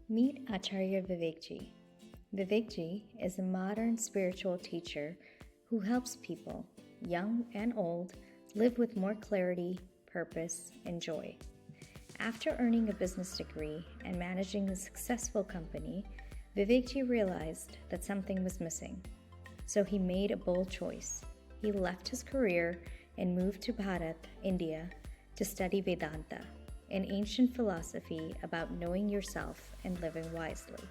Meet Acharya Vivekji. Vivekji is a modern spiritual teacher who helps people, young and old, live with more clarity, purpose, and joy. After earning a business degree and managing a successful company, Vivekji realized that something was missing. So he made a bold choice. He left his career and moved to Bharat, India, to study Vedanta, an ancient philosophy about knowing yourself and living wisely.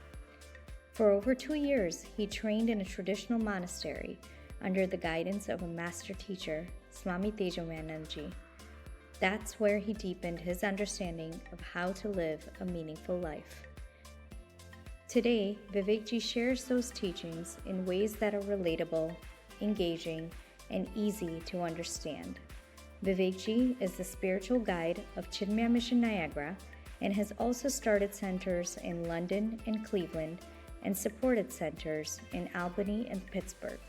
For over 2 years, he trained in a traditional monastery under the guidance of a master teacher, Swami Tejomanandji. That's where he deepened his understanding of how to live a meaningful life. Today, Vivekji shares those teachings in ways that are relatable, engaging, and easy to understand. Vivekji is the spiritual guide of Chinmaya Mission Niagara and has also started centers in London and Cleveland and supported centers in Albany and Pittsburgh.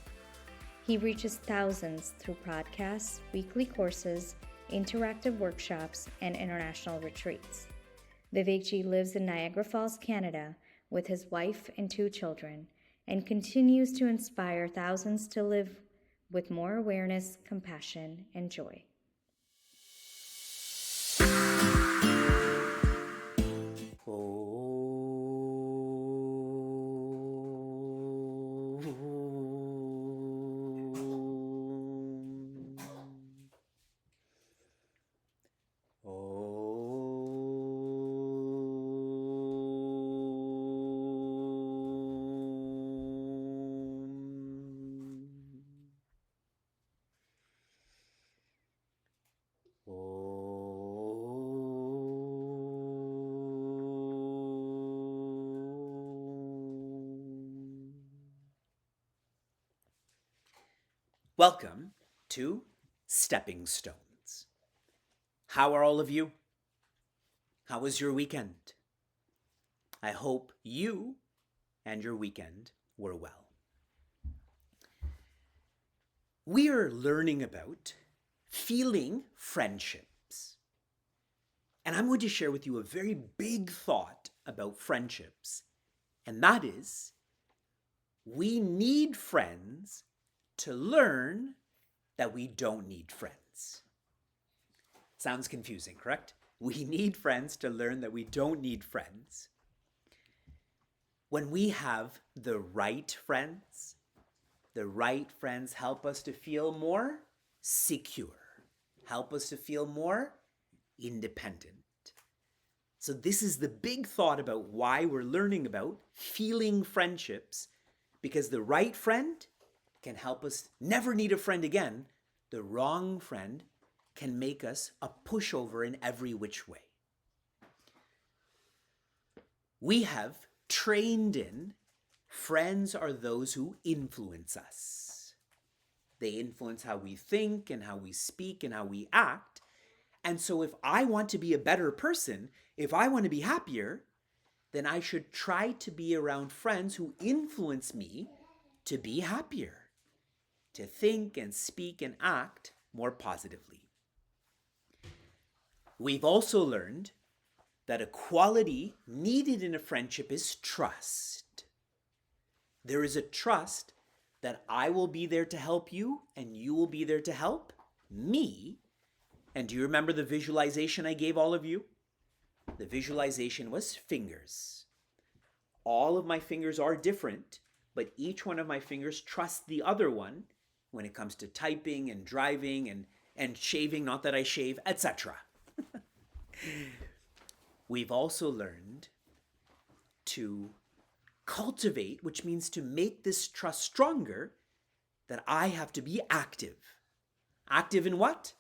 He reaches thousands through podcasts, weekly courses, interactive workshops, and international retreats. Vivekji lives in Niagara Falls, Canada, with his wife and 2 children, and continues to inspire thousands to live with more awareness, compassion, and joy. Welcome to Stepping Stones. How are all of you? How was your weekend? I hope you and your weekend were well. We are learning about feeling friendships. And I'm going to share with you a very big thought about friendships, and that is we need friends to learn that we don't need friends. Sounds confusing, correct? We need friends to learn that we don't need friends. When we have the right friends help us to feel more secure, help us to feel more independent. So this is the big thought about why we're learning about feeling friendships, because the right friend can help us never need a friend again. The wrong friend can make us a pushover in every which way. We have trained in friends are those who influence us. They influence how we think and how we speak and how we act. And so if I want to be a better person, if I want to be happier, then I should try to be around friends who influence me to be happier, to think and speak and act more positively. We've also learned that a quality needed in a friendship is trust. There is a trust that I will be there to help you and you will be there to help me. And do you remember the visualization I gave all of you? The visualization was fingers. All of my fingers are different, but each one of my fingers trusts the other one when it comes to typing and driving and shaving, not that I shave, etc. We've also learned to cultivate, which means to make this trust stronger, that I have to be active. Active in what?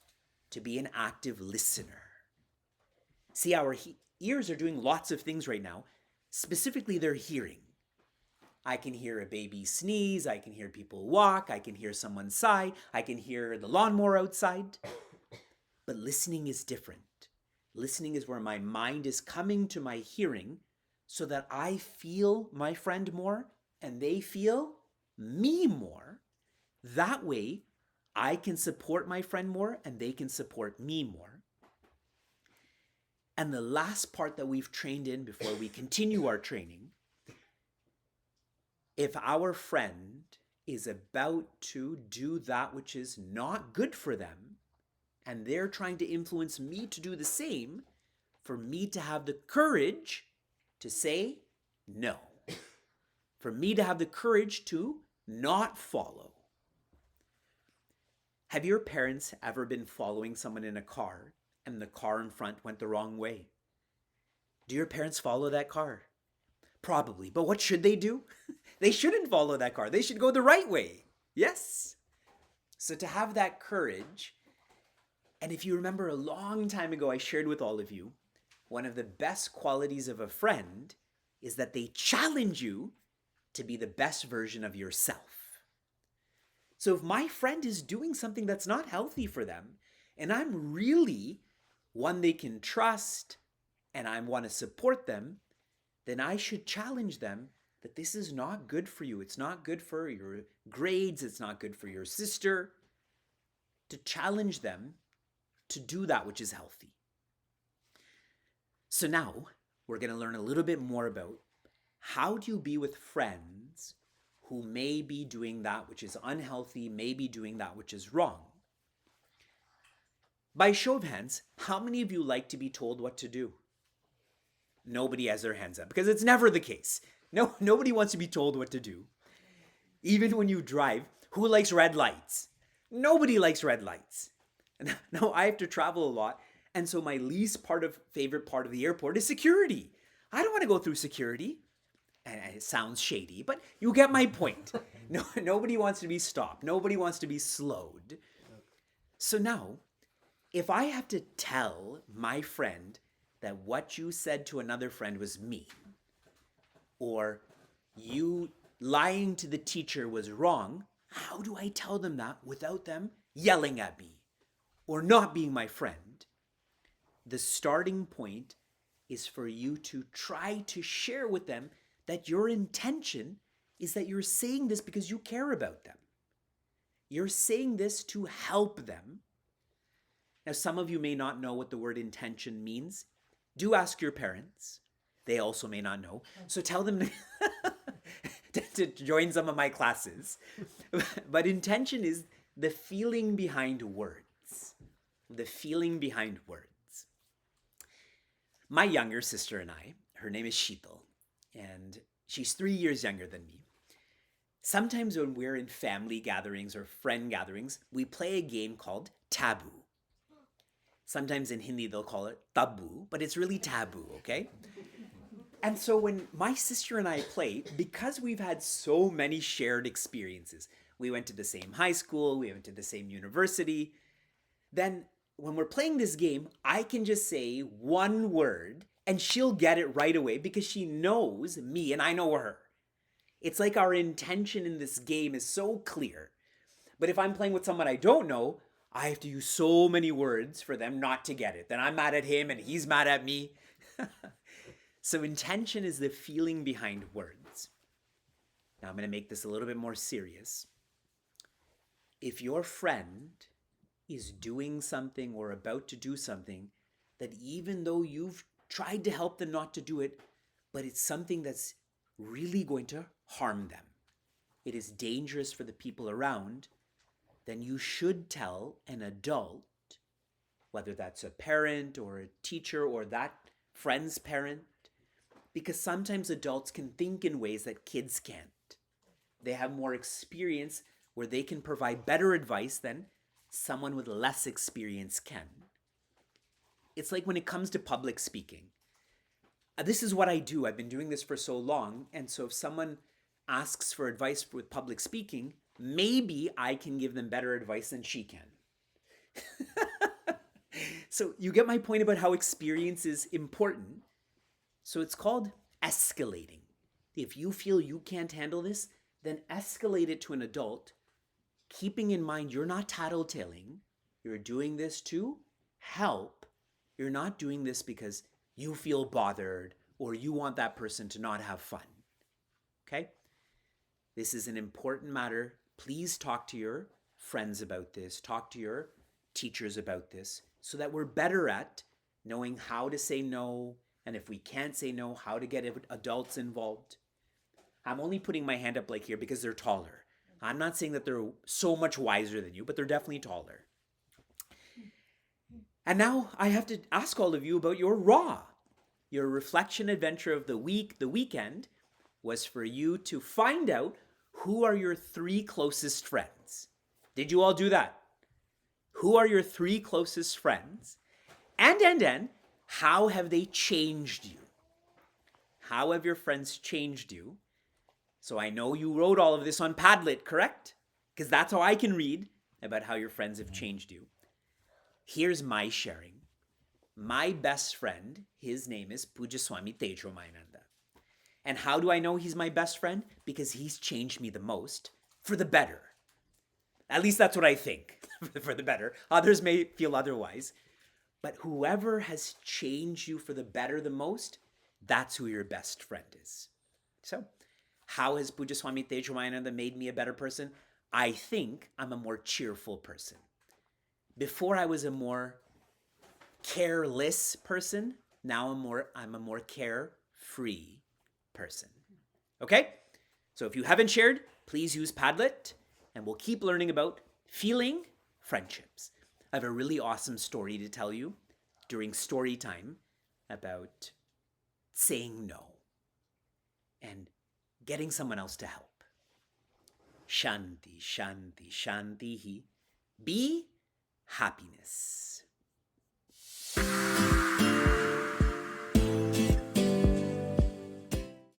To be an active listener. See, our ears are doing lots of things right now. Specifically, they're hearing. I can hear a baby sneeze, I can hear people walk, I can hear someone sigh, I can hear the lawnmower outside. But listening is different. Listening is where my mind is coming to my hearing so that I feel my friend more and they feel me more. That way, I can support my friend more and they can support me more. And the last part that we've trained in before we continue our training, if our friend is about to do that which is not good for them, and they're trying to influence me to do the same, for me to have the courage to say no. For me to have the courage to not follow. Have your parents ever been following someone in a car and the car in front went the wrong way? Do your parents follow that car? Probably. But what should they do? They shouldn't follow that car. They should go the right way. Yes? So to have that courage, and if you remember a long time ago, I shared with all of you, one of the best qualities of a friend is that they challenge you to be the best version of yourself. So if my friend is doing something that's not healthy for them, and I'm really one they can trust, and I want to support them, then I should challenge them that this is not good for you. It's not good for your grades. It's not good for your sister. To challenge them to do that which is healthy. So now we're going to learn a little bit more about how do you be with friends who may be doing that which is unhealthy, may be doing that which is wrong. By show of hands, how many of you like to be told what to do? Nobody has their hands up because it's never the case. No, nobody wants to be told what to do. Even when you drive, who likes red lights? Nobody likes red lights. Now I have to travel a lot, and so my favorite part of the airport is security. I don't want to go through security. And it sounds shady, but you get my point. Nobody wants to be stopped. Nobody wants to be slowed. So now, if I have to tell my friend that what you said to another friend was mean, or you lying to the teacher was wrong, how do I tell them that without them yelling at me or not being my friend? The starting point is for you to try to share with them that your intention is that you're saying this because you care about them. You're saying this to help them. Now, some of you may not know what the word intention means. Do ask your parents. They also may not know. So tell them to join some of my classes. But intention is the feeling behind words. The feeling behind words. My younger sister and I, her name is Sheetal, and she's 3 years younger than me. Sometimes when we're in family gatherings or friend gatherings, we play a game called Taboo. Sometimes in Hindi they'll call it Tabu, but it's really taboo, okay? And so when my sister and I play, because we've had so many shared experiences, we went to the same high school, we went to the same university, then when we're playing this game, I can just say one word and she'll get it right away because she knows me and I know her. It's like our intention in this game is so clear. But if I'm playing with someone I don't know, I have to use so many words for them not to get it. Then I'm mad at him and he's mad at me. So intention is the feeling behind words. Now I'm going to make this a little bit more serious. If your friend is doing something or about to do something that even though you've tried to help them not to do it, but it's something that's really going to harm them, it is dangerous for the people around, then you should tell an adult, whether that's a parent or a teacher or that friend's parent, because sometimes adults can think in ways that kids can't. They have more experience where they can provide better advice than someone with less experience can. It's like when it comes to public speaking. This is what I do. I've been doing this for so long. And so if someone asks for advice with public speaking, maybe I can give them better advice than she can. So you get my point about how experience is important. So it's called escalating. If you feel you can't handle this, then escalate it to an adult, keeping in mind you're not tattletaling. You're doing this to help. You're not doing this because you feel bothered or you want that person to not have fun. Okay? This is an important matter. Please talk to your friends about this. Talk to your teachers about this so that we're better at knowing how to say no, and if we can't say no, how to get adults involved. I'm only putting my hand up like here because they're taller. I'm not saying that they're so much wiser than you, but they're definitely taller. And now I have to ask all of you about your raw. Your reflection adventure of the week, the weekend, was for you to find out who are your 3 closest friends. Did you all do that? Who are your 3 closest friends? And how have they changed you? How have your friends changed you? So I know you wrote all of this on Padlet, correct? Because that's how I can read about how your friends have changed you. Here's my sharing. My best friend, his name is Pujaswami Tejo Mayananda. And how do I know he's my best friend? Because he's changed me the most for the better. At least that's what I think, for the better. Others may feel otherwise. But whoever has changed you for the better the most, that's who your best friend is. So, how has Pujaswami Tejo Mayananda made me a better person? I think I'm a more cheerful person. Before I was a more careless person. Now I'm a more carefree person. Okay? So if you haven't shared, please use Padlet, and we'll keep learning about feeling friendships. I have a really awesome story to tell you during story time about saying no and getting someone else to help. Shanti, Shanti, Shanti. Be happiness.